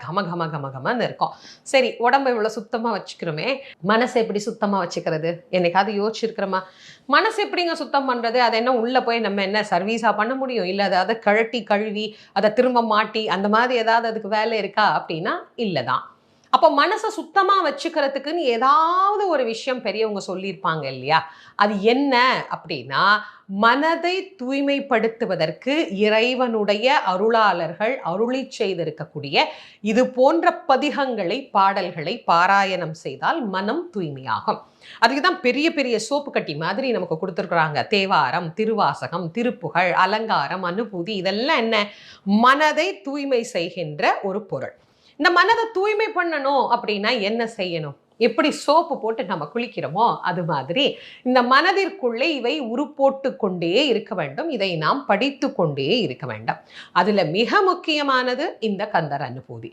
கம கம கம கமன்னு இருக்கும். சரி, உடம்ப இவ்வளோ சுத்தமாக வச்சுக்கிறோமே, மனசை எப்படி சுத்தமாக வச்சுக்கிறது? என்னைக்காவது யோசிச்சிருக்கிறோமா? மனசு எப்படிங்க சுத்தம் பண்ணுறது? அதை என்ன உள்ளே போய் நம்ம என்ன சர்வீஸாக பண்ண முடியும்? இல்லை அதை கழட்டி கழுவி அதை திரும்ப மாட்டி அந்த மாதிரி ஏதாவது அதுக்கு வேலை இருக்கா அப்படின்னா இல்லை தான். அப்போ மனசை சுத்தமா வச்சுக்கிறதுக்குன்னு ஏதாவது ஒரு விஷயம் பெரியவங்க சொல்லியிருப்பாங்க இல்லையா? அது என்ன அப்படின்னா, மனதை தூய்மைப்படுத்துவதற்கு இறைவனுடைய அருளாளர்கள் அருளிச் செய்திருக்கக்கூடிய இது போன்ற பதிகங்களை, பாடல்களை பாராயணம் செய்தால் மனம் தூய்மையாகும். அதுக்கு தான் பெரிய பெரிய சோப்பு கட்டி மாதிரி நமக்கு கொடுத்துருக்குறாங்க. தேவாரம், திருவாசகம், திருப்புகழ், அலங்காரம், அனுபூதி இதெல்லாம் என்ன? மனதை தூய்மை செய்கின்ற ஒரு பொருள். இந்த மனதை தூய்மை பண்ணணும் அப்படின்னா என்ன செய்யணும்? எப்படி சோப்பு போட்டு நம்ம குளிக்கிறோமோ அது மாதிரி இந்த மனதிற்குள்ளே இவை உருப்போட்டு கொண்டே இருக்க வேண்டும். இதை நாம் படித்து கொண்டே இருக்க வேண்டும். அதுல மிக முக்கியமானது இந்த கந்தர் அனுபூதி.